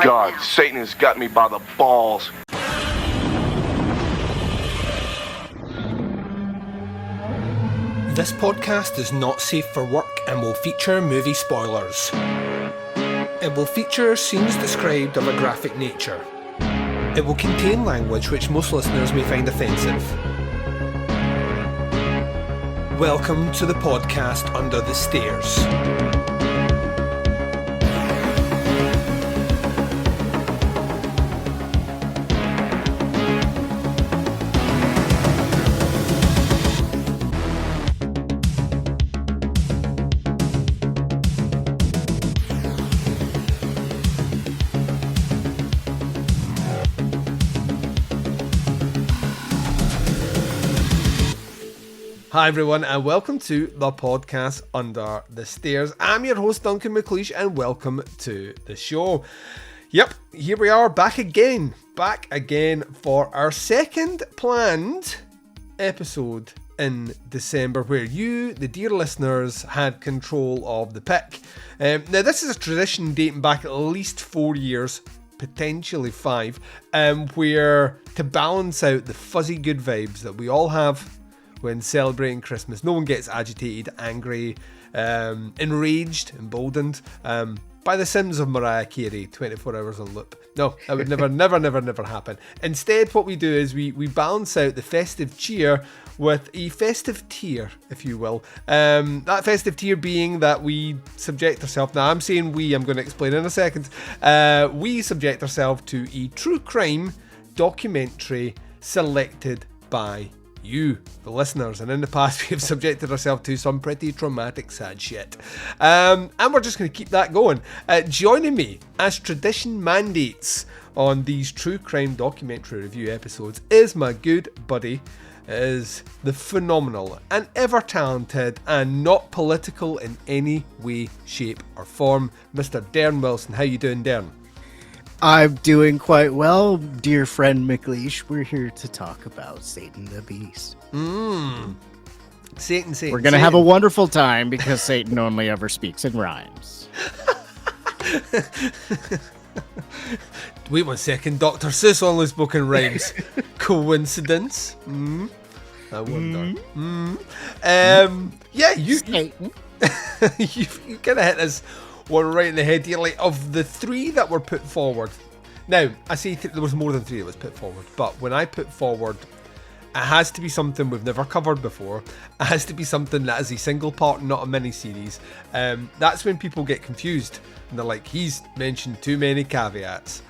God, Satan has got me by the balls. This podcast is not safe for work and will feature movie spoilers. It will feature scenes described of a graphic nature. It will contain language which most listeners may find offensive. Welcome to the podcast Under the Stairs. Hi everyone and welcome to the podcast Under the Stairs. I'm your host Duncan and welcome to the show. Yep, here we are back again for our second planned episode in December where you, the dear listeners, had control of the pick. Now this is a tradition dating back at least 4 years, potentially 5, where to balance out the fuzzy good vibes that we all have when celebrating Christmas, no one gets agitated, angry, enraged, emboldened by the sins of Mariah Carey 24 hours on loop. No, that would never happen. Instead, what we do is we balance out the festive cheer with a festive tear, if you will. That festive tear being that we subject ourselves, now I'm saying we, I'm going to explain in a second, we subject ourselves to a true crime documentary selected by you, the listeners, and in the past we have subjected ourselves to some pretty traumatic sad shit, and we're just going to keep that going. Joining me as tradition mandates on these true crime documentary review episodes is my good buddy, is the phenomenal and ever talented and not political in any way, shape or form, Mr. Daeron Wilson. How you doing, Daeron? I'm doing quite well, dear friend McLeish. We're here to talk about Satan the Beast. Satan. We're going to have a wonderful time because Satan only ever speaks in rhymes. Wait 1 second, Dr. Seuss only spoke in rhymes. Coincidence? I wonder. Yeah, you Satan. you kind of hit us one right in the head here. Like, of the 3 that were put forward, now I say there was more than 3 that was put forward, but when I put forward, it has to be something we've never covered before. It has to be something that is a single part, not a mini-series. That's when people get confused and they're like, he's mentioned too many caveats.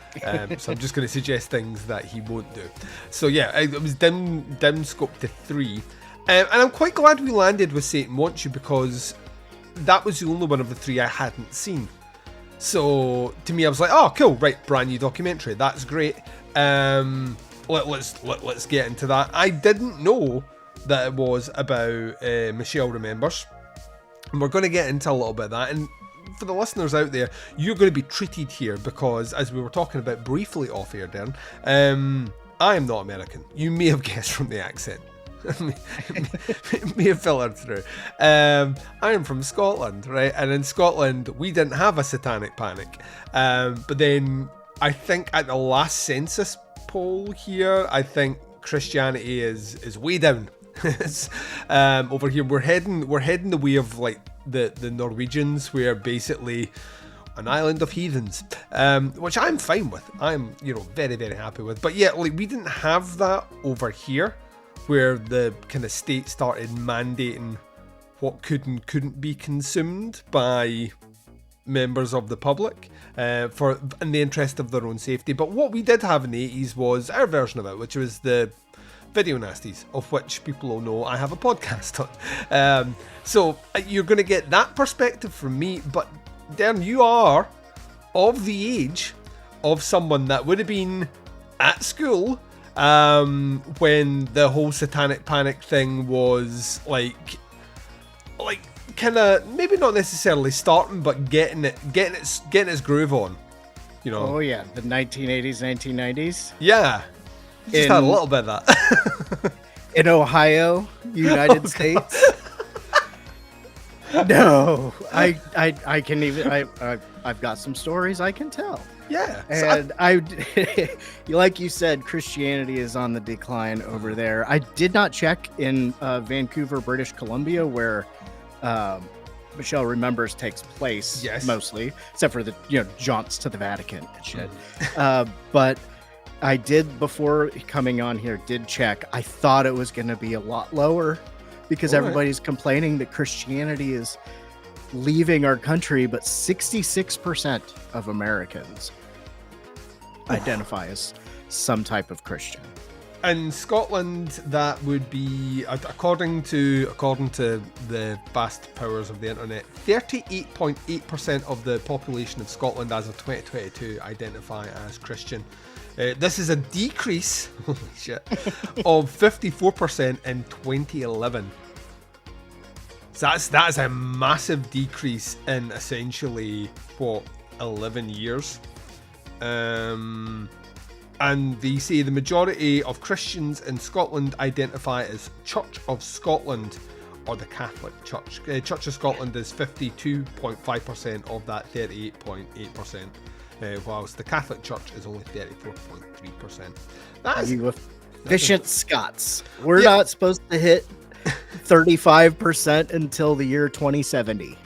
So I'm just going to suggest things that he won't do. So yeah, it was down scope to 3, and I'm quite glad we landed with Satan Wants You, because that was the only one of the 3 I hadn't seen. So to me, I was like, oh cool, right, brand new documentary, that's great. Let's get into that. I didn't know that it was about Michelle Remembers, and we're going to get into a little bit of that. And for the listeners out there, you're going to be treated here because, as we were talking about briefly off air, Darren, I am not American. You may have guessed from the accent. may have filtered through. I am from Scotland, right? And in Scotland, we didn't have a satanic panic. But then I think at the last census poll here, I think Christianity is way down. Over here, we're heading the way of like the Norwegians, where basically an island of heathens, which I'm fine with. I'm very, very happy with. But yeah, like we didn't have that over here, where the kind of state started mandating what could and couldn't be consumed by members of the public for in the interest of their own safety. But what we did have in the 80s was our version of it, which was the Video Nasties, of which people will know I have a podcast on. So you're going to get that perspective from me. But Darren, you are of the age of someone that would have been at school when the whole satanic panic thing was like kind of maybe not necessarily starting, but getting its groove on, Oh yeah, the 1980s, 1990s. Yeah, just had a little bit of that in Ohio, United States. No, I can even I've got some stories I can tell. Yeah. And like you said, Christianity is on the decline over there. I did not check in Vancouver, British Columbia, where Michelle Remembers takes place, Yes. mostly, except for the jaunts to the Vatican and shit. But I did, before coming on here, did check. I thought it was going to be a lot lower because everybody's complaining that Christianity is leaving our country, but 66% of Americans identify as some type of Christian. In Scotland, that would be, according to the vast powers of the internet, 38.8% of the population of Scotland as of 2022 identify as Christian. This is a decrease, holy shit, of 54% in 2011. So that's a massive decrease in essentially 11 years. And they say the majority of Christians in Scotland identify as Church of Scotland or the Catholic Church. Church of Scotland is 52.5% of that 38.8%, whilst the Catholic Church is only 34.3%. That's you efficient Scots. We're not supposed to hit 35% until the year 2070.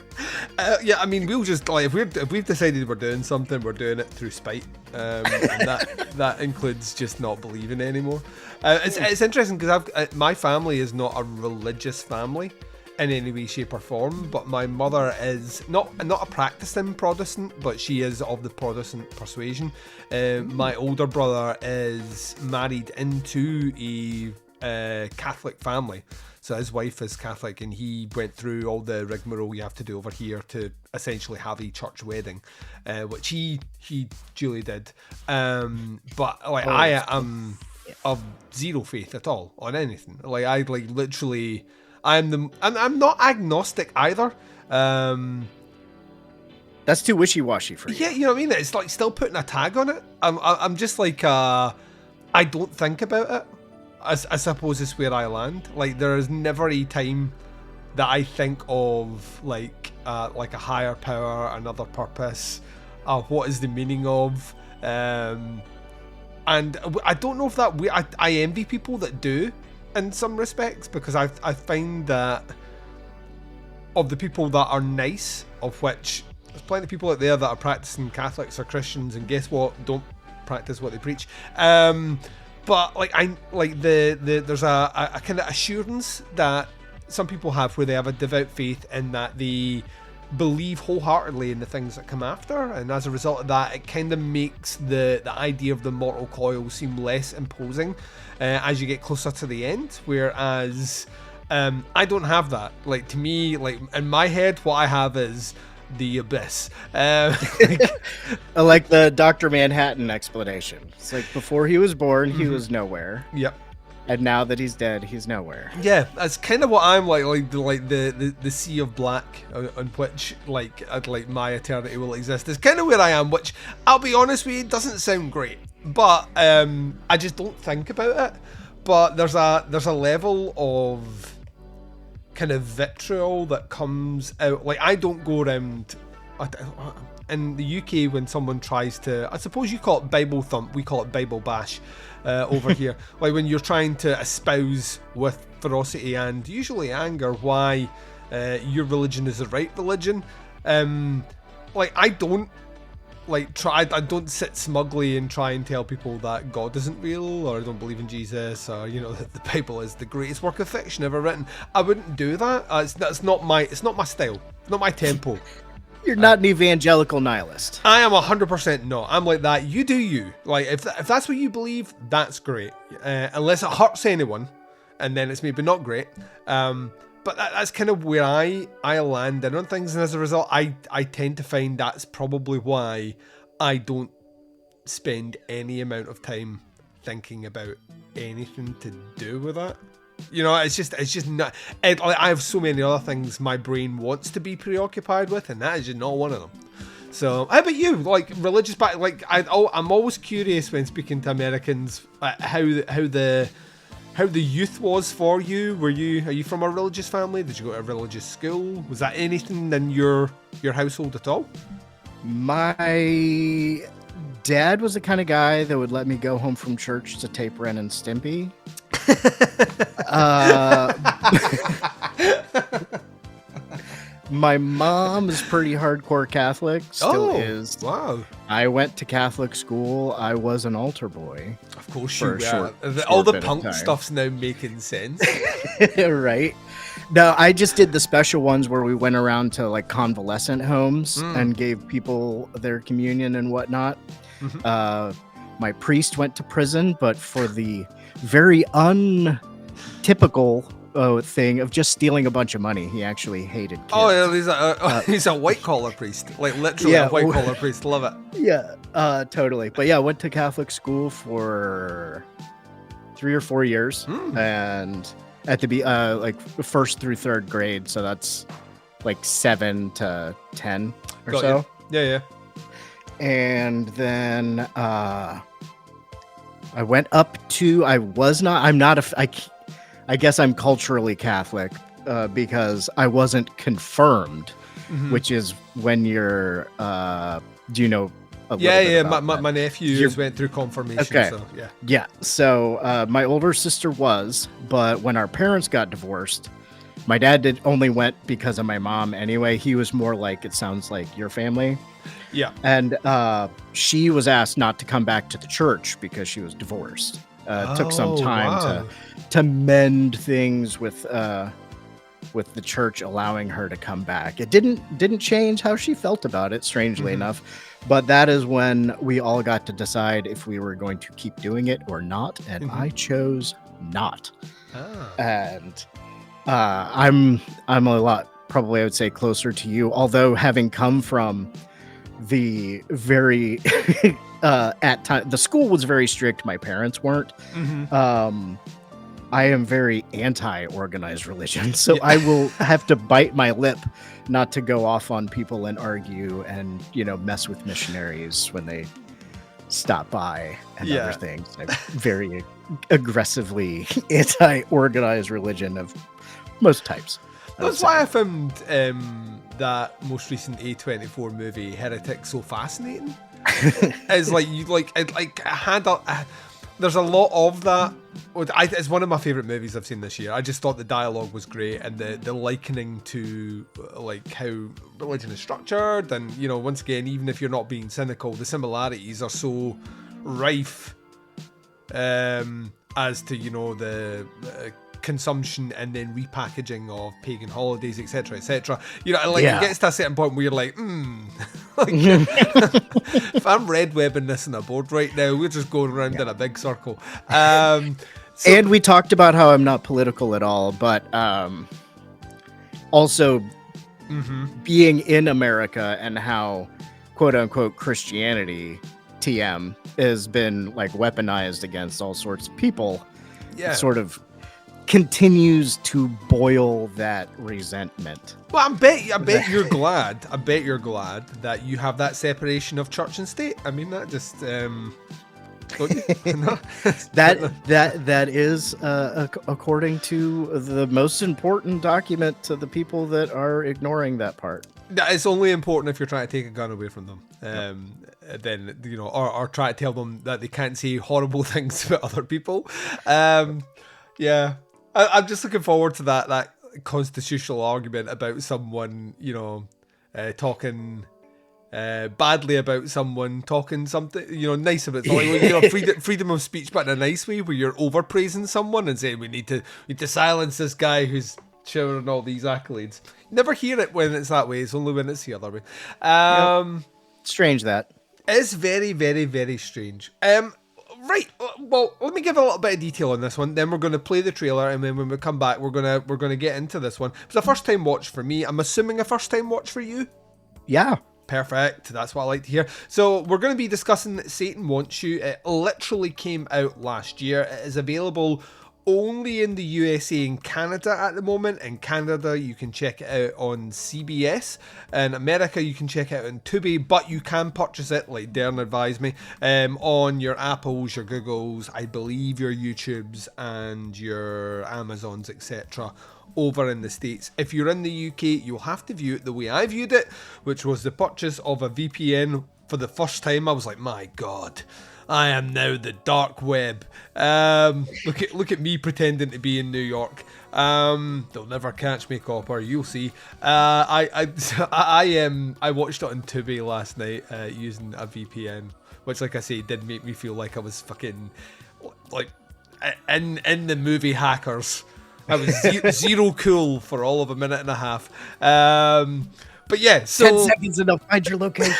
Yeah, I mean, we'll just if we've decided we're doing something, we're doing it through spite, and that includes just not believing anymore. It's interesting because my family is not a religious family in any way, shape, or form, but my mother is not a practicing Protestant, but she is of the Protestant persuasion. My older brother is married into a Catholic family. So his wife is Catholic, and he went through all the rigmarole you have to do over here to essentially have a church wedding, which he duly did. But I am of zero faith at all on anything. Literally, I'm not agnostic either. That's too wishy-washy for you. Yeah, you know what I mean? It's like still putting a tag on it. I'm just like I don't think about it. I suppose is where I land. Like, there is never a time that I think of like a higher power, another purpose, what is the meaning of, and I don't know if that I envy people that do in some respects, because I find that of the people that are nice, of which there's plenty of people out there that are practicing Catholics or Christians, and guess what? Don't practice what they preach. But there's a kind of assurance that some people have where they have a devout faith in that they believe wholeheartedly in the things that come after, and as a result of that, it kind of makes the idea of the mortal coil seem less imposing as you get closer to the end. Whereas I don't have that. Like, to me, like in my head, what I have is the abyss. Like the Dr. Manhattan explanation. It's like before he was born, he was nowhere. Yep. And now that he's dead, he's nowhere. Yeah, that's kind of what I'm like the sea of black on which like my eternity will exist is kind of where I am, which I'll be honest with you, doesn't sound great, but I just don't think about it. But there's a level of kind of vitriol that comes out. Like, I don't go around in the UK when someone tries to, I suppose you call it Bible thump, we call it Bible bash over here. Like, when you're trying to espouse with ferocity and usually anger why your religion is the right religion. Like, I don't I don't sit smugly and try and tell people that God isn't real, or I don't believe in Jesus, or that the Bible is the greatest work of fiction ever written. I wouldn't do that. It's not my style. It's not my tempo. You're not an evangelical nihilist. I am 100% not. I'm like that. You do you. Like, if that's what you believe, that's great. Unless it hurts anyone, and then it's maybe not great. But that's kind of where I land in on things, and as a result, I tend to find that's probably why I don't spend any amount of time thinking about anything to do with that. It's just not. I have so many other things my brain wants to be preoccupied with, and that is just not one of them. So, how about you? Like, religious back? Like, I'm always curious when speaking to Americans how the youth was for you. Are you from a religious family? Did you go to a religious school? Was that anything in your household at all? My dad was the kind of guy that would let me go home from church to tape Ren and Stimpy. My mom is pretty hardcore Catholic, still is. Wow. I went to Catholic school. I was an altar boy. Of course For you a were. short All the bit of punk time. stuff's now making sense. Right. No, I just did the special ones where we went around to like convalescent homes and gave people their communion and whatnot. My priest went to prison, but for the very untypical thing of just stealing a bunch of money. He actually hated kids. Oh, yeah, he's a white collar priest, like literally a white collar priest. Love it. Yeah, totally. But yeah, went to Catholic school for 3 or 4 years, and at the like first through third grade, so that's like 7 to 10 or Got so. you. Yeah. And then I went up to. I'm not a. I guess I'm culturally Catholic because I wasn't confirmed, which is when you're. Do you know? Yeah. My nephew went through confirmation. Okay. So, yeah. Yeah. So my older sister was, but when our parents got divorced, my dad only went because of my mom. Anyway, he was more like, it sounds like your family. Yeah. And she was asked not to come back to the church because she was divorced. It took some time to mend things with the church allowing her to come back. It didn't change how she felt about it, strangely enough. But that is when we all got to decide if we were going to keep doing it or not, and I chose not. And I'm a lot, probably I would say, closer to you. Although having come from the very at time, the school was very strict. My parents weren't. I am very anti-organized religion, so I will have to bite my lip not to go off on people and argue and mess with missionaries when they stop by and other things. I'm very aggressively anti-organized religion of most types. That's why I found that most recent A24 movie Heretic so fascinating. It's like there's a lot of that. It's one of my favorite movies I've seen this year. I just thought the dialogue was great, and the likening to like how religion is structured, and once again, even if you're not being cynical, the similarities are so rife as to the consumption and then repackaging of pagan holidays, etc., etc. It gets to a certain point where you're like, if I'm red webbing this on a board right now, we're just going around in a big circle. And we talked about how I'm not political at all, but also being in America and how quote unquote Christianity TM has been like weaponized against all sorts of people. Yeah. Sort of continues to boil that resentment. Well, I bet you're glad. I bet you're glad that you have that separation of church and state. I mean, that just don't you? No? that is according to the most important document to the people that are ignoring that part. It's only important if you're trying to take a gun away from them. Then or try to tell them that they can't say horrible things about other people. Yeah. I'm just looking forward to that constitutional argument about someone, talking badly about someone, talking something, nice about someone. Freedom of speech, but in a nice way, where you're overpraising someone and saying we need to silence this guy who's showering all these accolades. Never hear it when it's that way. It's only when it's the other way. Strange that. It's very, very, very strange. Right. Well, let me give a little bit of detail on this one. Then we're going to play the trailer, and then when we come back, we're gonna get into this one. It was a first time watch for me. I'm assuming a first time watch for you. Yeah. Perfect. That's what I like to hear. So we're going to be discussing Satan Wants You. It literally came out last year. It is available only in the USA and Canada at the moment. In Canada, you can check it out on CBS. In America, you can check it out on Tubi, but you can purchase it, like Daeron advised me, on your Apples, your Googles, I believe your YouTubes and your Amazons, etc. over in the States. If you're in the UK, you'll have to view it the way I viewed it, which was the purchase of a VPN for the first time, I was like, my God, I am now the dark web. Look at me pretending to be in New York. They'll never catch me, copper. You'll see. I watched it on Tubi last night using a VPN, which, like I say, did make me feel like I was fucking like in the movie Hackers. I was zero cool for all of a minute and a half. But yeah, so 10 seconds and I'll find your location.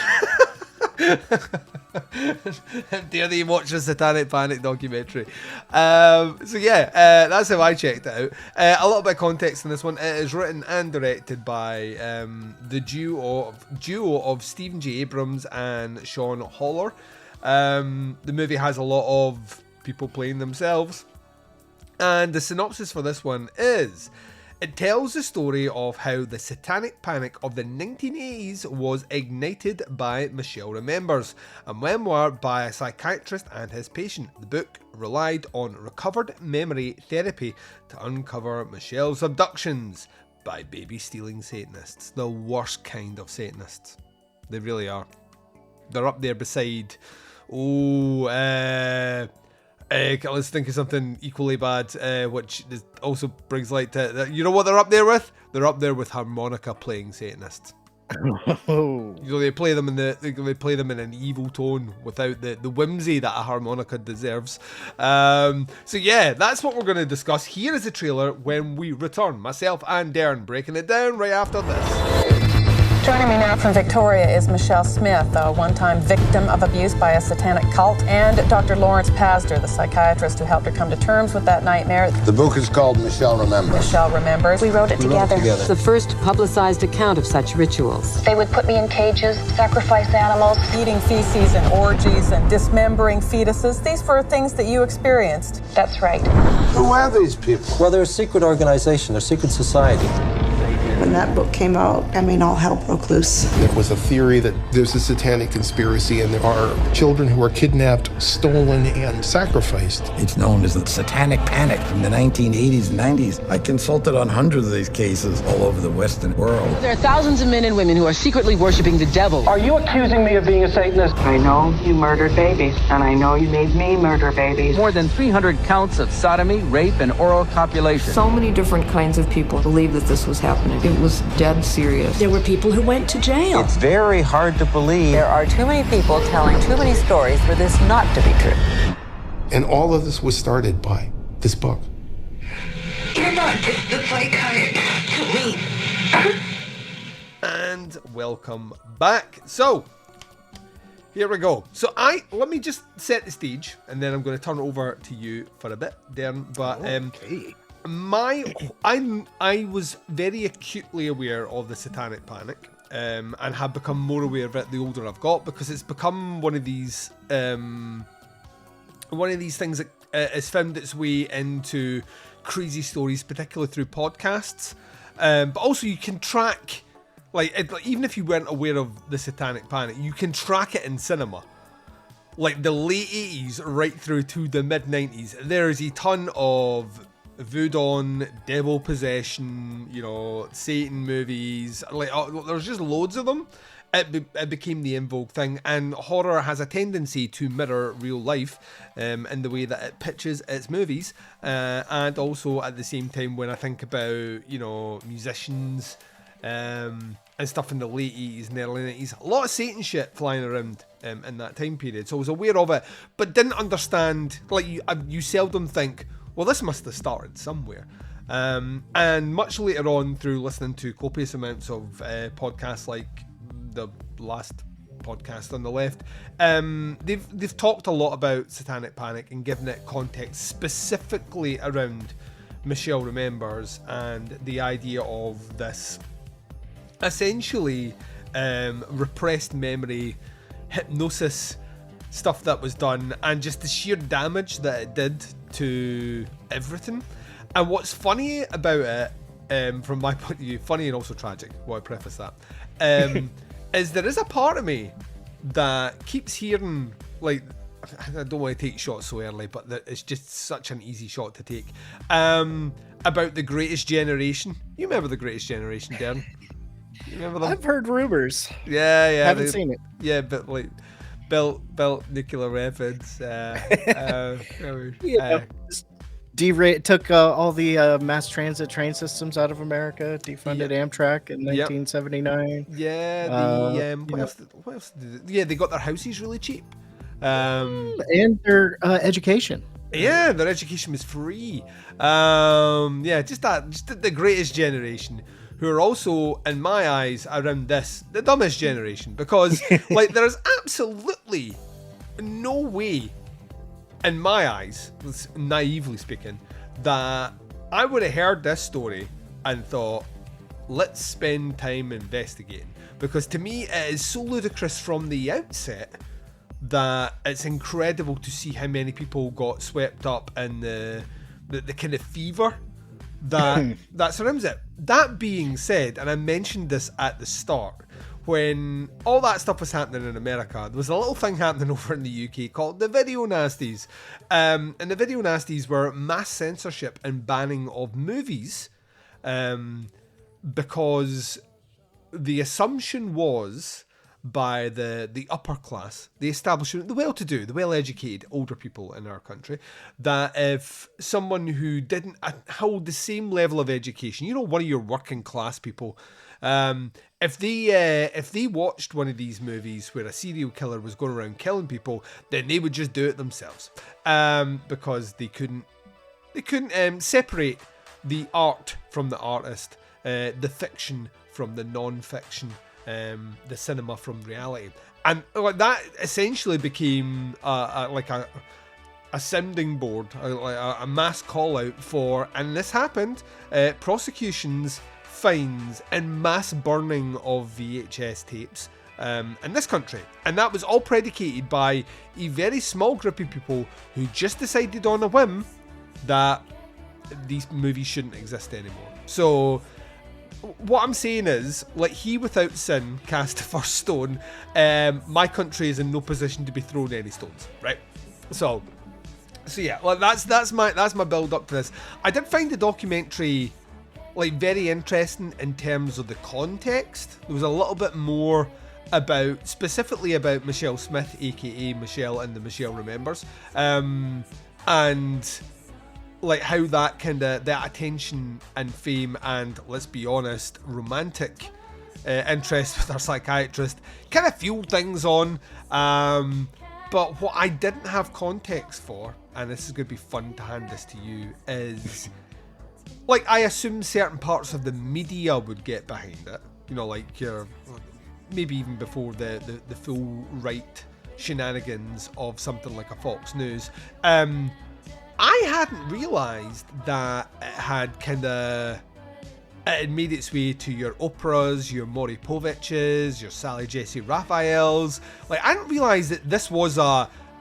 Dare they watch the Satanic Panic documentary? So yeah, that's how I checked it out. A little bit of context in this one. It is written and directed by the duo of Stephen J. Abrams and Sean Holler. The movie has a lot of people playing themselves, and the synopsis for this one is: it tells the story of how the Satanic Panic of the 1980s was ignited by Michelle Remembers, a memoir by a psychiatrist and his patient. The book relied on recovered memory therapy to uncover Michelle's abductions by baby-stealing Satanists. The worst kind of Satanists. They really are. They're up there beside... let's think of something equally bad, which also brings light to... You know what they're up there with? They're up there with harmonica playing Satanists. Oh. You know, they play them in an evil tone without the whimsy that a harmonica deserves. So yeah, that's what we're going to discuss. Here is the trailer when we return. Myself and Daeron breaking it down right after this. Joining me now from Victoria is Michelle Smith, a one-time victim of abuse by a satanic cult, and Dr. Lawrence Pastor, the psychiatrist who helped her come to terms with that nightmare. The book is called Michelle Remembers. Michelle Remembers. We wrote it together. The first publicized account of such rituals. They would put me in cages, sacrifice animals. Eating feces and orgies and dismembering fetuses. These were things that you experienced. That's right. Who are these people? Well, they're a secret organization, they're a secret society. When that book came out, all hell broke loose. There was a theory that there's a satanic conspiracy and there are children who are kidnapped, stolen, and sacrificed. It's known as the Satanic Panic from the 1980s and 90s. I consulted on hundreds of these cases all over the Western world. There are thousands of men and women who are secretly worshiping the devil. Are you accusing me of being a Satanist? I know you murdered babies, and I know you made me murder babies. More than 300 counts of sodomy, rape, and oral copulation. So many different kinds of people believe that this was happening. It was dead serious. There were people who went to jail. It's very hard to believe. There are too many people telling too many stories for this not to be true. And all of this was started by this book. You're not the psychiatrist to me. And welcome back. So, here we go. So let me just set the stage, and then I'm going to turn it over to you for a bit, Darren. But Okay. I was very acutely aware of the Satanic Panic, and have become more aware of it the older I've got, because it's become one of these things that has found its way into crazy stories, particularly through podcasts. But also you can track, even if you weren't aware of the Satanic Panic, you can track it in cinema. Like the late 80s right through to the mid 90s, there's a ton of voodoo, devil possession, Satan movies. There's just loads of them. It became the in vogue thing, and horror has a tendency to mirror real life in the way that it pitches its movies, and also at the same time when I think about musicians and stuff in the late 80s and early 90s, a lot of Satan shit flying around in that time period. So I was aware of it, but didn't understand. You seldom think, well, this must have started somewhere. And much later on, through listening to copious amounts of podcasts like the last podcast on the left, they've talked a lot about Satanic Panic and given it context specifically around Michelle Remembers and the idea of this essentially repressed memory hypnosis stuff that was done, and just the sheer damage that it did to everything. And what's funny about it, from my point of view, funny and also tragic, I preface that, is there is a part of me that keeps hearing, I don't want to take shots so early, but it's just such an easy shot to take, about the Greatest Generation. You remember the Greatest Generation, Darren? You remember them? I've heard rumors. Yeah. Haven't seen it. Yeah, but like built nuclear weapons. Took all the mass transit train systems out of America. Defunded Amtrak in 1979. Yeah. What else did they got their houses really cheap. And their education. Yeah, their education was free. Just the greatest generation, who are also, in my eyes, around this, the dumbest generation, because like there is absolutely no way, in my eyes, naively speaking, that I would have heard this story and thought, let's spend time investigating, because to me it is so ludicrous from the outset that it's incredible to see how many people got swept up in the kind of fever that surrounds it. That being said, and I mentioned this at the start, when all that stuff was happening in America, there was a little thing happening over in the UK called the video nasties. And the video nasties were mass censorship and banning of movies, because the assumption was by the upper class, the establishment, the well-to-do, the well-educated older people in our country, that if someone who didn't hold the same level of education, one of your working class people, if they watched one of these movies where a serial killer was going around killing people, then they would just do it themselves, because they couldn't separate the art from the artist, the fiction from the non-fiction, the cinema from reality. And that essentially became a sounding board, a mass call out for, and this happened, prosecutions, fines, and mass burning of VHS tapes in this country. And that was all predicated by a very small group of people who just decided on a whim that these movies shouldn't exist anymore. So what I'm saying is, like, he without sin cast the first stone. My country is in no position to be thrown any stones, right? So yeah, well, that's my build up to this. I did find the documentary very interesting in terms of the context. There was a little bit more specifically about Michelle Smith, aka Michelle and the Michelle Remembers, and how that kind of that attention and fame and, let's be honest, romantic interest with our psychiatrist kind of fueled things on. But what I didn't have context for, and this is going to be fun to hand this to you, is I assume certain parts of the media would get behind it. Your maybe even before the full right shenanigans of something like a Fox News. I hadn't realised that it had made its way to your Oprahs, your Maury Povich's, your Sally Jesse Raphael's. I didn't realise that this was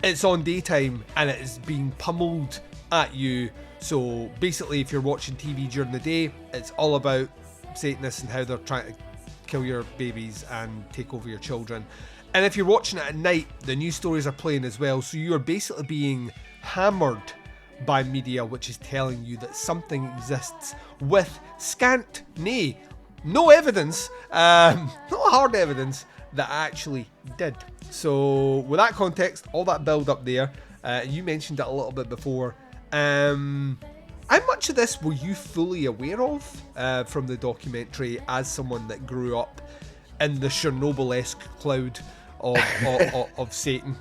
it's on daytime and it is being pummeled at you. So basically, if you're watching TV during the day, it's all about Satanists and how they're trying to kill your babies and take over your children. And if you're watching it at night, the news stories are playing as well. So you're basically being hammered by media which is telling you that something exists with scant, nay, no evidence, no hard evidence that actually did. So with that context, all that build up there, you mentioned it a little bit before. How much of this were you fully aware of from the documentary as someone that grew up in the Chernobyl-esque cloud of Satan?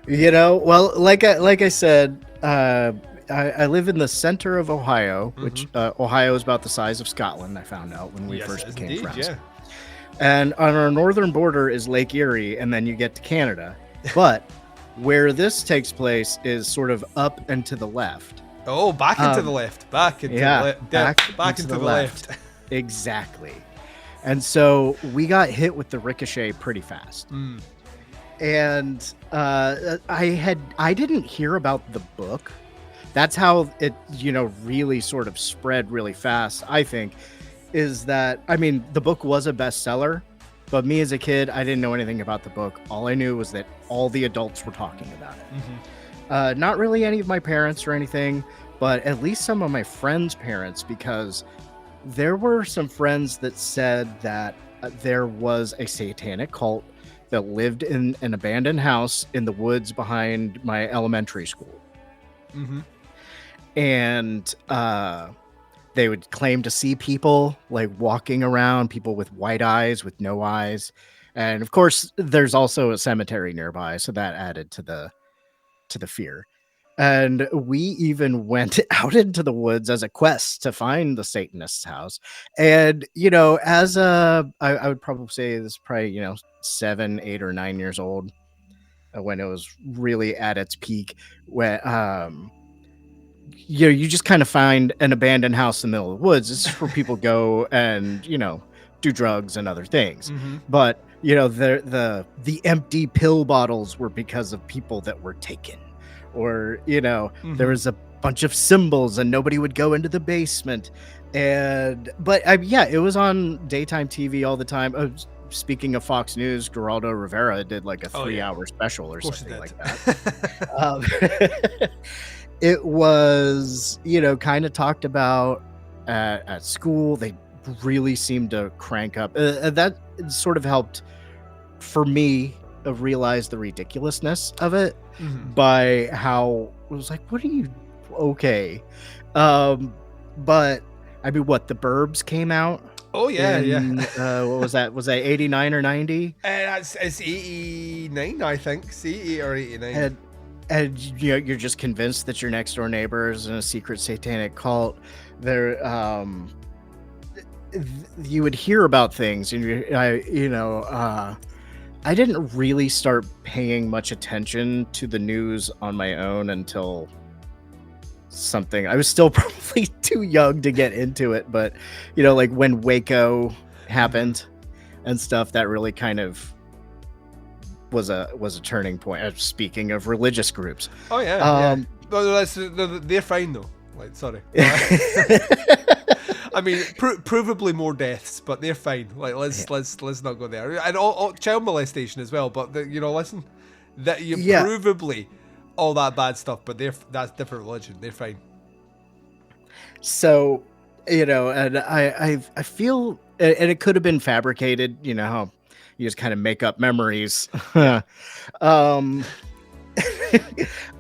Well, like I said, I live in the center of Ohio, which Ohio is about the size of Scotland, I found out when we first became friends. Yeah. And on our northern border is Lake Erie, and then you get to Canada. But where this takes place is sort of up and to the left. Oh, back into the left. Back into the left. Back into the left. Exactly. And so we got hit with the ricochet pretty fast. And I didn't hear about the book. That's how it, really sort of spread really fast, I think, is that, the book was a bestseller, but me as a kid, I didn't know anything about the book. All I knew was that all the adults were talking about it. Not really any of my parents or anything, but at least some of my friends' parents, because there were some friends that said that there was a satanic cult that lived in an abandoned house in the woods behind my elementary school. Mm-hmm. And they would claim to see people like walking around, people with white eyes, with no eyes. And of course, there's also a cemetery nearby, so that added to the fear. And we even went out into the woods as a quest to find the Satanist's house. And, you know, as I would probably say this is probably, you know, 7, 8, or 9 years old when it was really at its peak. When, you know, you just kind of find an abandoned house in the middle of the woods. This is where people go and, you know, do drugs and other things. Mm-hmm. But, you know, the empty pill bottles were because of people that were taken. Or, you know, there was a bunch of symbols and nobody would go into the basement. But yeah, it was on daytime TV all the time. Speaking of Fox News, Geraldo Rivera did like a 3-hour special or something like that. It was, you know, kind of talked about at school. They really seemed to crank up. That sort of helped for me realize the ridiculousness of it. By how it was like, what are you okay? But I mean, what, The Burbs came out? Oh yeah, what was that? Was that 89 or 90? It's 89, I think. It's 88 or 89. And you know, you're just convinced that your next door neighbor is in a secret satanic cult. There, you would hear about things, and I didn't really start paying much attention to the news on my own until I was still probably too young to get into it, but you know, like when Waco happened and stuff, that really kind of was a turning point. Speaking of religious groups. Oh yeah. They're fine though. Like, sorry. I mean, provably more deaths, but they're fine. Like, let's not go there. And all child molestation as well. But listen, that you provably all that bad stuff, but that's different religion. They're fine. So, you know, and I feel, and it could have been fabricated. You know how you just kind of make up memories.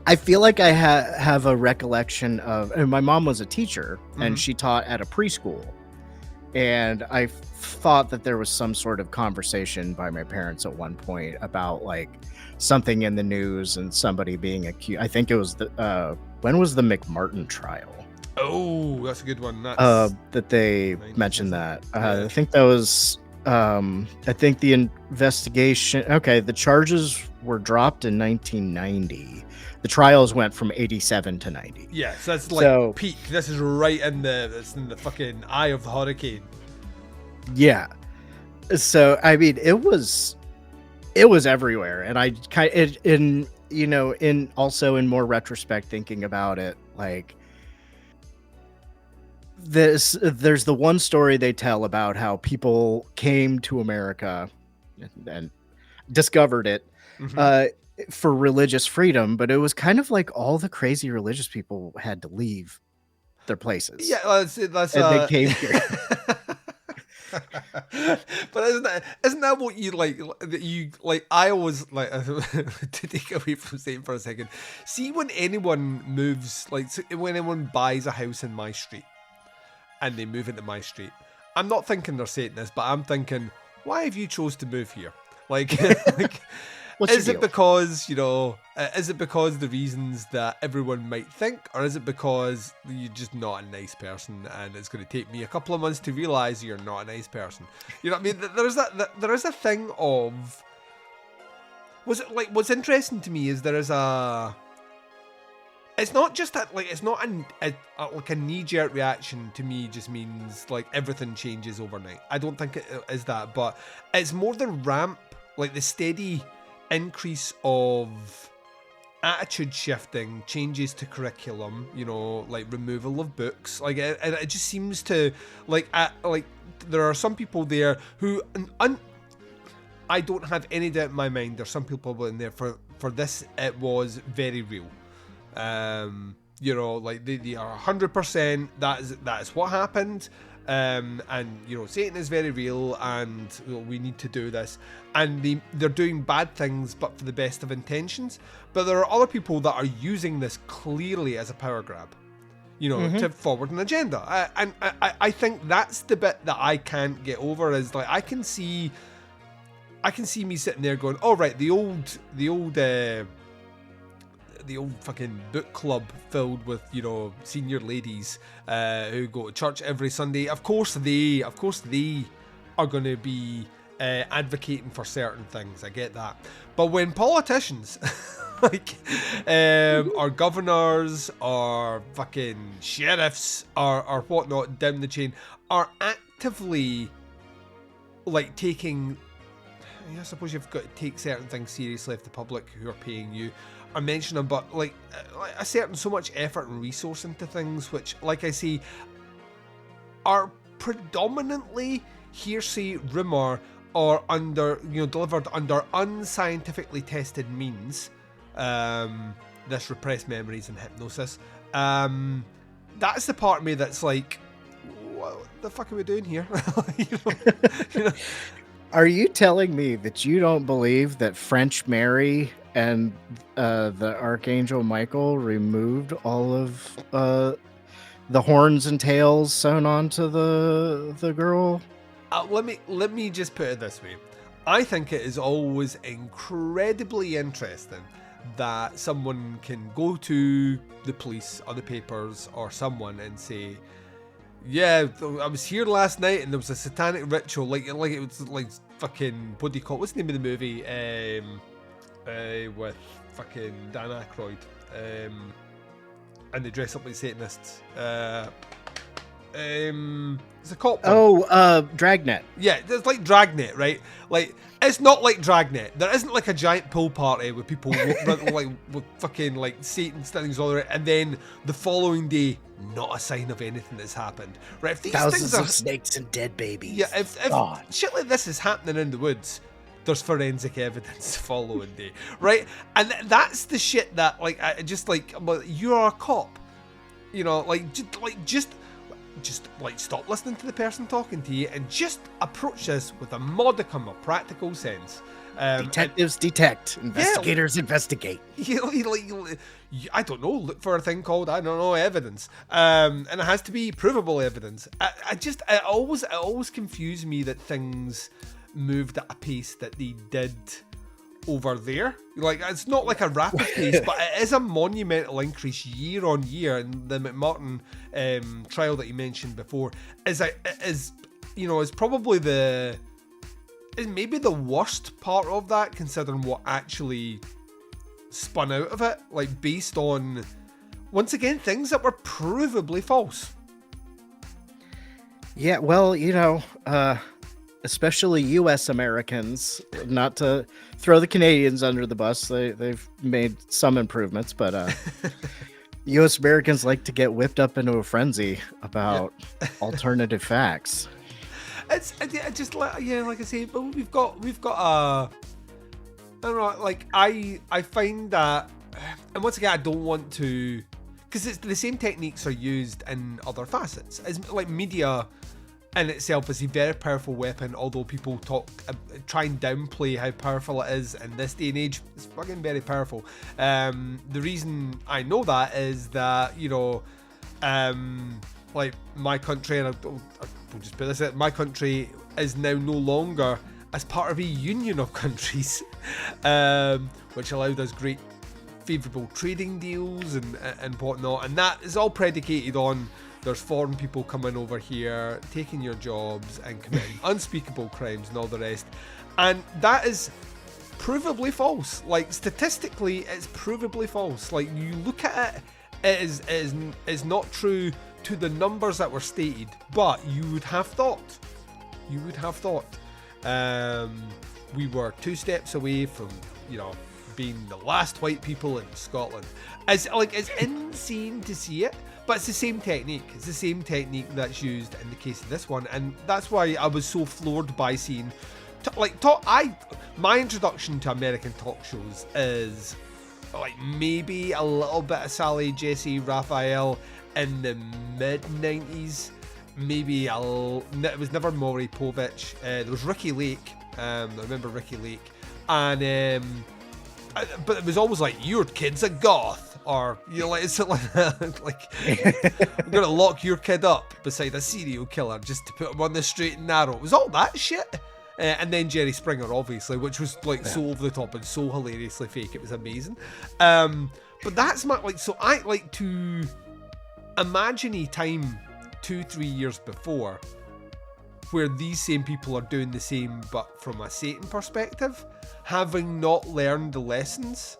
I feel like I have a recollection of, and my mom was a teacher and she taught at a preschool, and I thought that there was some sort of conversation by my parents at one point about like something in the news and somebody being accused. I think it was when was the McMartin trial? Oh, that's a good one. That they mentioned that. I think that was I think the investigation, the charges were dropped in 1990. The trials went from 87 to 90. Yeah, so that's like peak. This is right in the fucking eye of the hurricane. Yeah. So I mean, it was everywhere, and I kind of in more retrospect, thinking about it, like there's the one story they tell about how people came to America and discovered it for religious freedom, but it was kind of like all the crazy religious people had to leave their places. Yeah, that's they came here. But isn't that what you like? You like? I always like to take away from Satan for a second. See, when anyone moves, like when anyone buys a house in my street, and they move into my street, I'm not thinking they're Satanists, but I'm thinking, why have you chose to move here? Like, is it because the reasons that everyone might think, or is it because you're just not a nice person and it's going to take me a couple of months to realize you're not a nice person? You know what I mean? There is a thing of, what's interesting to me is there is a, it's not just that, like, it's not like a knee-jerk reaction to me just means like everything changes overnight. I don't think it is that, but it's more the ramp, like the steady increase of attitude shifting, changes to curriculum, like removal of books. Like it just seems to like there are some people there who, I don't have any doubt in my mind, there's some people in there for this. It was very real. Like they are 100%. That is what happened. and Satan is very real, and we need to do this, and they're doing bad things but for the best of intentions. But there are other people that are using this clearly as a power grab, to forward an agenda. And I think that's the bit that I can't get over, is like I can see me sitting there going, all right, the old fucking book club filled with senior ladies who go to church every Sunday. Of course they are going to be advocating for certain things. I get that, but when politicians or governors or fucking sheriffs or whatnot down the chain are actively taking, I suppose you've got to take certain things seriously if the public who are paying you are mentioning them, but a certain so much effort and resource into things which, like I say, are predominantly hearsay, rumor, or delivered under unscientifically tested means. This repressed memories and hypnosis. That's the part of me that's like, what the fuck are we doing here? Are you telling me that you don't believe that French Mary and the Archangel Michael removed all of the horns and tails sewn onto the girl? Let me just put it this way. I think it is always incredibly interesting that someone can go to the police or the papers or someone and say, yeah, I was here last night and there was a satanic ritual, like it was like fucking, what do you call it? What's the name of the movie with fucking Dan Aykroyd, and they dress up like Satanists. It's a cop one. Dragnet. Yeah, it's like Dragnet, right? Like, it's not like Dragnet. There isn't like a giant pool party with people with fucking like Satan standing all around, and then the following day, not a sign of anything that's happened. Right? If these thousands things are, of snakes and dead babies. Yeah, if shit like this is happening in the woods, there's forensic evidence the following day, right? And that's the shit that you're a cop, just stop listening to the person talking to you and just approach this with a modicum of practical sense. Detectives detect, investigators investigate. I don't know, look for a thing called, evidence. And it has to be provable evidence. It always confused me that things moved at a pace that they did over there. Like, it's not like a rapid pace, but it is a monumental increase year on year. And the McMartin trial that you mentioned before is probably is maybe the worst part of that, considering what actually spun out of it, like based on, once again, things that were provably false. Yeah, well, especially U.S. Americans, not to throw the Canadians under the bus, they've made some improvements, but U.S. Americans like to get whipped up into a frenzy about alternative facts. It's just like I say, but we've got I don't know, like I find that, and once again, I don't want to, because it's the same techniques are used in other facets. As like media in itself is a very powerful weapon, although people try and downplay how powerful it is in this day and age. It's fucking very powerful. The reason I know that is that, like my country, and I'll just put this out, my country is now no longer as part of a union of countries, which allowed us great favourable trading deals and whatnot, and that is all predicated on there's foreign people coming over here, taking your jobs and committing unspeakable crimes and all the rest. And that is provably false. Like, statistically, it's provably false. Like, you look at it, it is not true to the numbers that were stated, but you would have thought we were 2 steps away from, being the last white people in Scotland. It's insane to see it. But it's the same technique. It's the same technique that's used in the case of this one, and that's why I was so floored by seeing, my introduction to American talk shows is like maybe a little bit of Sally Jesse Raphael in the mid 90s, maybe it was never Maury Povich. There was Ricky Lake. I remember Ricky Lake, and but it was always like, your kid's a goth, or like it's like we're gonna lock your kid up beside a serial killer just to put him on the straight and narrow. It was all that shit. And then Jerry Springer, obviously, which was like so over the top and so hilariously fake. It was amazing. But that's my so I like to imagine a time 2-3 years before where these same people are doing the same, but from a Satan perspective, having not learned the lessons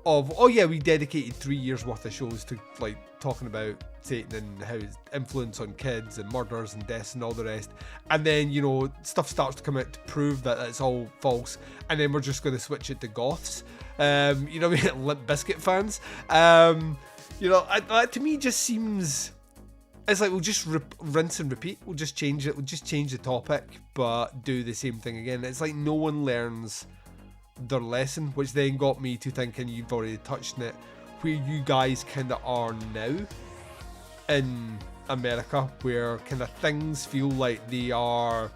of, oh yeah, we dedicated 3 years worth of shows to like talking about Satan and how his influence on kids and murders and deaths and all the rest, and then stuff starts to come out to prove that it's all false, and then we're just going to switch it to goths, Limp Bizkit fans, that to me just seems, it's like we'll just rinse and repeat. We'll just change it. We'll just change the topic, but do the same thing again. It's like no one learns their lesson, which then got me to thinking, you've already touched on it, where you guys kind of are now in America, where kind of things feel like they are,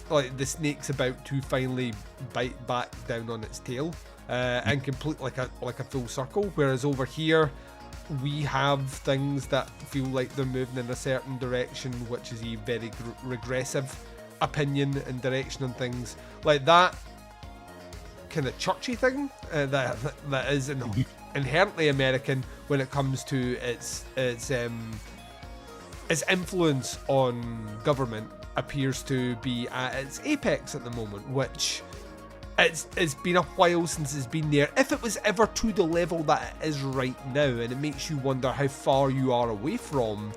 like the snake's about to finally bite back down on its tail, and complete like a full circle. Whereas over here, we have things that feel like they're moving in a certain direction, which is a very regressive opinion and direction on things. Like that kind of churchy thing that is inherently American when it comes to its influence on government appears to be at its apex at the moment, which it's been a while since it's been there, if it was ever to the level that it is right now, and it makes you wonder how far you are away from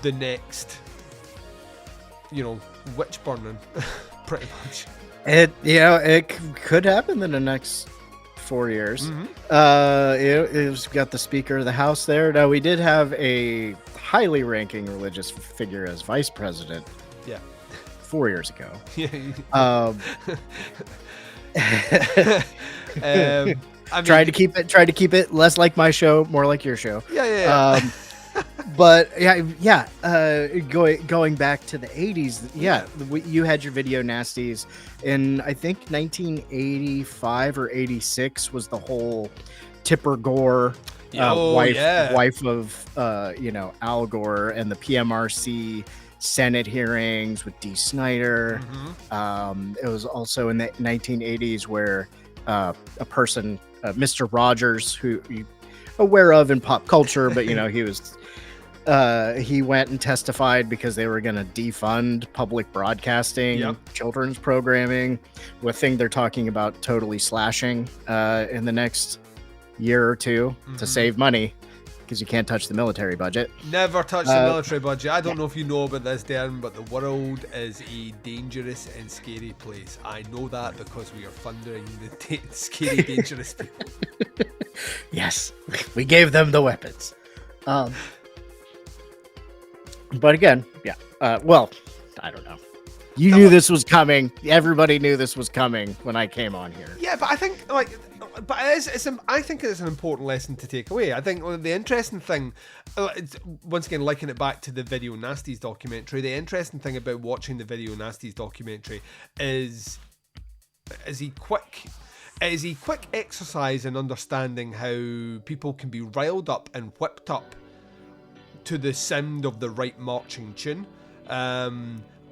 the next witch burning pretty much. It could happen in the next 4 years. It's got the Speaker of the House there. Now, we did have a highly ranking religious figure as vice president. Yeah. 4 years ago. Tried to keep it less like my show, more like your show. Yeah. But going back to the 80s, you had your video nasties in, I think 1985 or 86 was the whole Tipper Gore wife of Al Gore, and the PMRC Senate hearings with Dee Snider. It was also in the 1980s where a person, Mr. Rogers, who you're aware of in pop culture, but he went and testified because they were going to defund public broadcasting, children's programming, a thing they're talking about totally slashing in the next year or two to save money, because you can't touch the military budget. Never touch the military budget. I don't know if you know about this, Darren, but the world is a dangerous and scary place. I know that because we are funding the scary, dangerous people. Yes, we gave them the weapons. But again, I don't know. You knew this was coming. Everybody knew this was coming when I came on here. Yeah, but I think I think it's an important lesson to take away. I think the interesting thing, once again, liking it back to the Video Nasties documentary, the interesting thing about watching the Video Nasties documentary is a quick exercise in understanding how people can be riled up and whipped up to the sound of the right marching tune.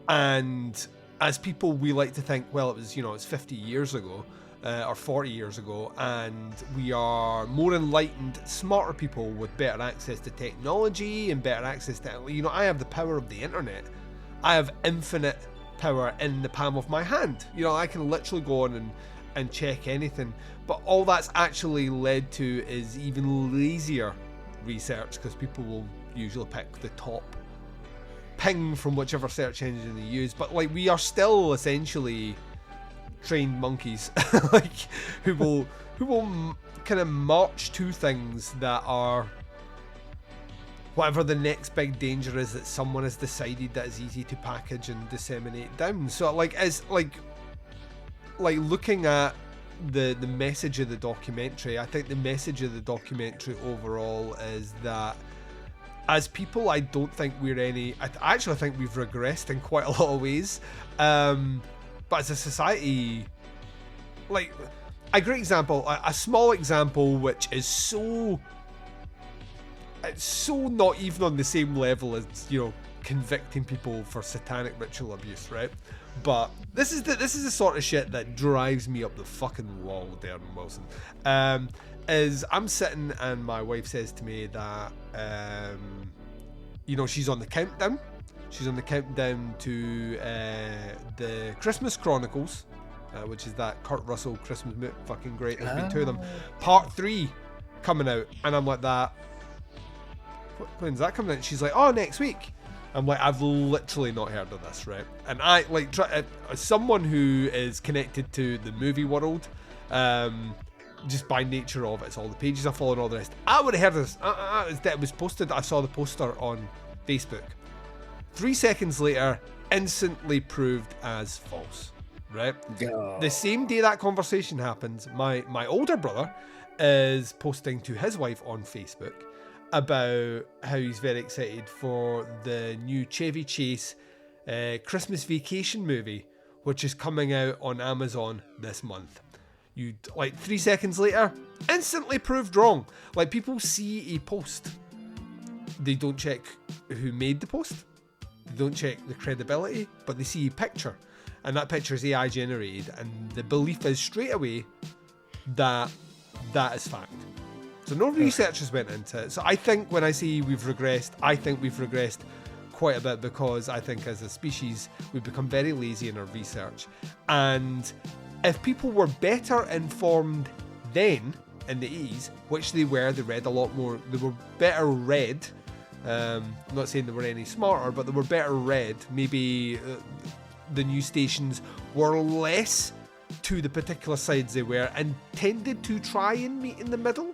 And as people, we like to think, well, it was, it's 50 years ago or 40 years ago, and we are more enlightened, smarter people with better access to technology and better access to, I have the power of the internet. I have infinite power in the palm of my hand. I can literally go on and check anything. But all that's actually led to is even lazier research, because people will usually pick the top ping from whichever search engine they use. But we are still essentially trained monkeys, who will kind of march to things that are whatever the next big danger is that someone has decided that is easy to package and disseminate down. So as looking at the message of the documentary, I think the message of the documentary overall is that as people, I don't think we're I actually think we've regressed in quite a lot of ways. But as a society, like, a great example, a small example, which is it's so not even on the same level as, you know, convicting people for satanic ritual abuse, right? But this is the sort of shit that drives me up the fucking wall, Daeron Wilson. Is I'm sitting and my wife says to me that, you know, she's on the countdown. She's on the countdown to the Christmas Chronicles, which is that Kurt Russell Christmas movie. Fucking great. There's been 2 of them. Part 3 coming out. And I'm like, when's that coming out? She's like, oh, next week. I'm like, I've literally not heard of this, right? And I, like, as someone who is connected to the movie world, just by nature of it, it's all the pages I follow and all the rest. I would have heard of this. It was posted. I saw the poster on Facebook. 3 seconds later, instantly proved as false, right? Yeah. The same day that conversation happens, my older brother is posting to his wife on Facebook about how he's very excited for the new Chevy Chase Christmas Vacation movie, which is coming out on Amazon this month. You, like, 3 seconds later, instantly proved wrong. Like, people see a post, they don't check who made the post, they don't check the credibility, but they see a picture, and that picture is AI generated, and the belief is straight away that that is fact. So no research has went into it. So I think when I say we've regressed, I think we've regressed quite a bit, because I think as a species we've become very lazy in our research. And if people were better informed then, in the 80s, which they read a lot more, they were better read. I'm not saying they were any smarter, but they were better read. Maybe the news stations were less to the particular sides they were, and tended to try and meet in the middle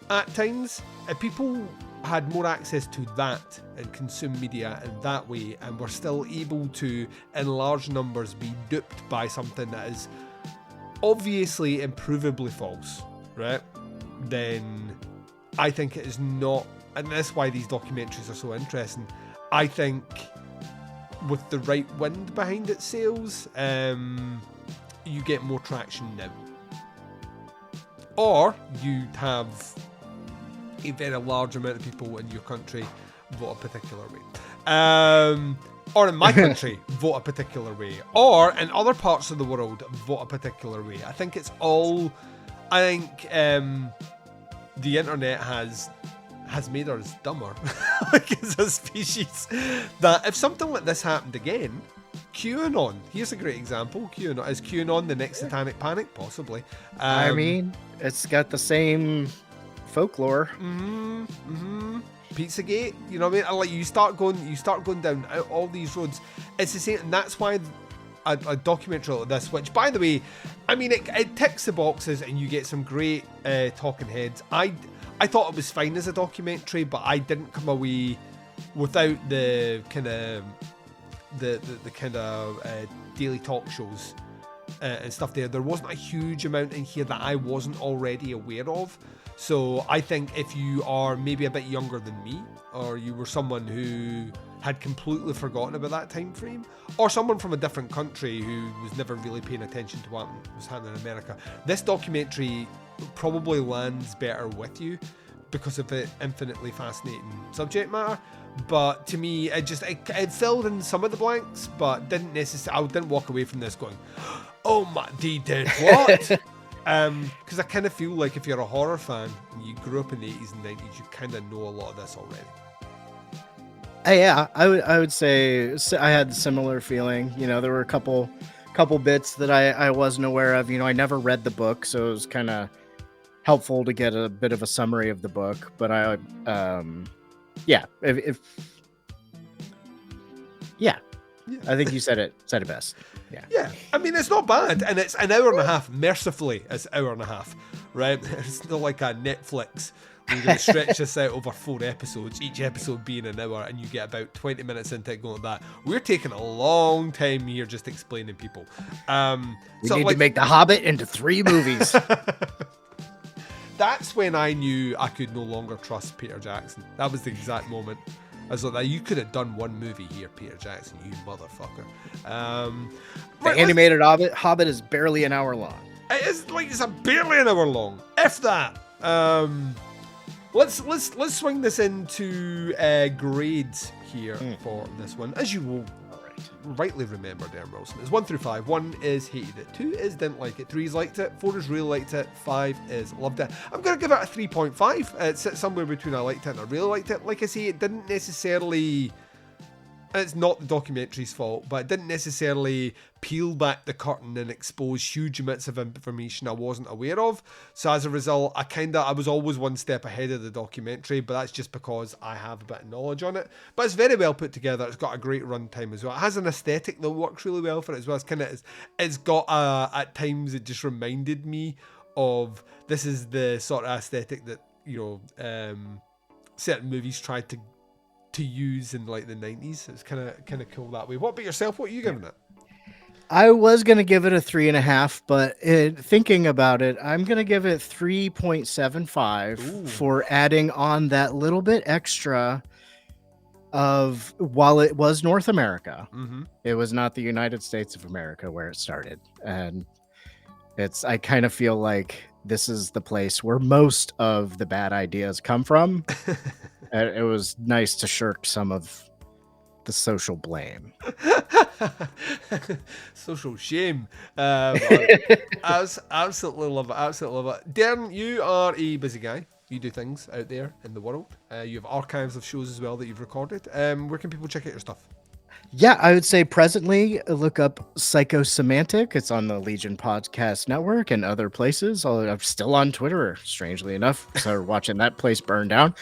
at times. If people had more access to that and consume media in that way, and were still able to, in large numbers, be duped by something that is obviously improvably false, right? Then I think it is not, and that's why these documentaries are so interesting. I think with the right wind behind its sails, you get more traction now. Or you have a very large amount of people in your country vote a particular way. Or in my country, vote a particular way. Or in other parts of the world, vote a particular way. I think it's all... I think the internet has made us dumber, like, as a species. That if something like this happened again, QAnon, here's a great example. QAnon, is QAnon the next satanic panic? Possibly. I mean, it's got the same folklore. Pizzagate, you know what I mean? Like, you start going down all these roads. It's the same, and that's why a documentary like this, which, by the way, I mean, it ticks the boxes, and you get some great talking heads. I thought it was fine as a documentary, but I didn't come away without the kind of daily talk shows and stuff there. There wasn't a huge amount in here that I wasn't already aware of. So I think if you are maybe a bit younger than me, or you were someone who had completely forgotten about that time frame, or someone from a different country who was never really paying attention to what was happening in America, this documentary probably lands better with you because of the infinitely fascinating subject matter. But to me, it filled in some of the blanks, but didn't necessarily. I didn't walk away from this going, "Oh my, they did what?" Because I kind of feel like if you're a horror fan and you grew up in the 80s and 90s, you kind of know a lot of this already. Yeah, I would say I had a similar feeling. You know, there were a couple bits that I wasn't aware of. You know, I never read the book, so it was kind of helpful to get a bit of a summary of the book. But I think you said it best. Yeah. I mean, it's not bad, and it's an hour and a half. Mercifully, it's an hour and a half, right? It's not like a Netflix. We're going to stretch this out over 4 episodes, each episode being an hour, and you get about 20 minutes into it going like that. We're taking a long time here just explaining people. We need to make The Hobbit into 3 movies. that's when I knew I could no longer trust Peter Jackson. That was the exact moment. I was like, you could have done one movie here, Peter Jackson, you motherfucker. The animated Hobbit is barely an hour long. It is like it's barely an hour long, if that. Let's swing this into grades here for this one, as you will rightly remember. Daeron Wilson is 1 through 5. 1 is hated it, 2 is didn't like it, 3 is liked it, 4 is really liked it, 5 is loved it. I'm gonna give it a 3.5. It sits somewhere between I liked it and I really liked it. Like I say, it didn't necessarily. It's not the documentary's fault, but it didn't necessarily peel back the curtain and expose huge amounts of information I wasn't aware of. So as a result, I was always one step ahead of the documentary, but that's just because I have a bit of knowledge on it. But it's very well put together. It's got a great runtime as well. It has an aesthetic that works really well for it as well. It's got at times it just reminded me of, this is the sort of aesthetic that, certain movies tried to use in like the 90s. It's kind of cool that way. What about yourself? What are you giving it? I was going to give it a 3.5, but thinking about it, I'm going to give it 3.75 for adding on that little bit extra of, while it was North America, it was not the United States of America where it started. And I kind of feel like this is the place where most of the bad ideas come from. It was nice to shirk some of the social blame. Social shame. Absolutely love it. Absolutely love it. Daeron, you are a busy guy. You do things out there in the world. You have archives of shows as well that you've recorded. Where can people check out your stuff? Yeah, I would say presently look up Psychosemantic. It's on the Legion Podcast Network and other places. I'm still on Twitter, strangely enough. So watching that place burn down.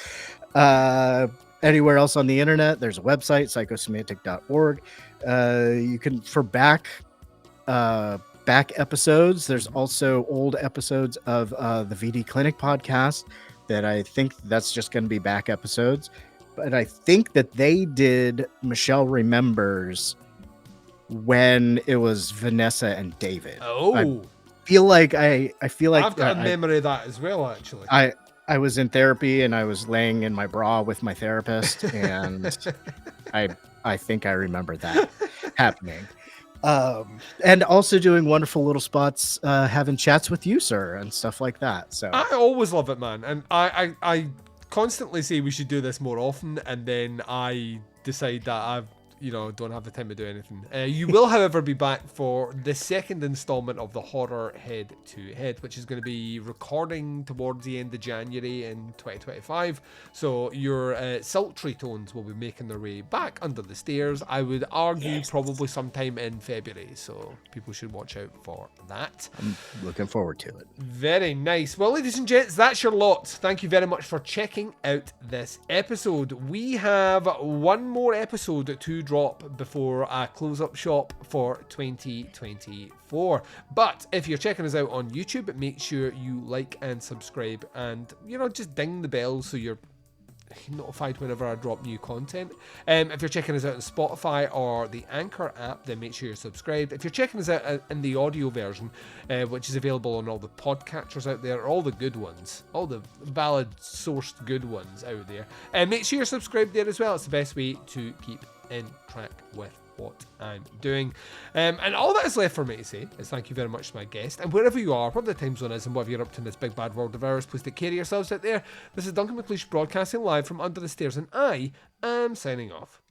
Anywhere else on the internet, there's a website, psychosemantic.org. You can, for back episodes, there's also old episodes of the VD Clinic podcast that I think that's just going to be back episodes. But I think that they did Michelle Remembers when it was Vanessa and David. Oh, I feel like I've got a memory of that as well, actually. I was in therapy and I was laying in my bra with my therapist, and I think I remember that happening. And also doing wonderful little spots, having chats with you, sir, and stuff like that. So I always love it, man. And I constantly say we should do this more often, and then I decide that I've don't have the time to do anything. You will, however, be back for the second installment of the Horror Head to Head, which is going to be recording towards the end of January in 2025. So your sultry tones will be making their way back under the stairs. I would argue probably sometime in February. So people should watch out for that. I'm looking forward to it. Very nice. Well, ladies and gents, that's your lot. Thank you very much for checking out this episode. We have one more episode to drop before I close up shop for 2024. But if you're checking us out on YouTube, make sure you like and subscribe, and just ding the bell so you're notified whenever I drop new content. If you're checking us out on Spotify or the Anchor app, then make sure you're subscribed. If you're checking us out in the audio version, which is available on all the podcatchers out there, all the good ones, all the valid sourced good ones out there, make sure you're subscribed there as well. It's the best way to keep in track with what I'm doing. And all that is left for me to say is thank you very much to my guest. And wherever you are, whatever the time zone is, and whatever you're up to in this big bad world of ours, please take care of yourselves out there. This is Duncan McLeish broadcasting live from Under the Stairs, and I am signing off.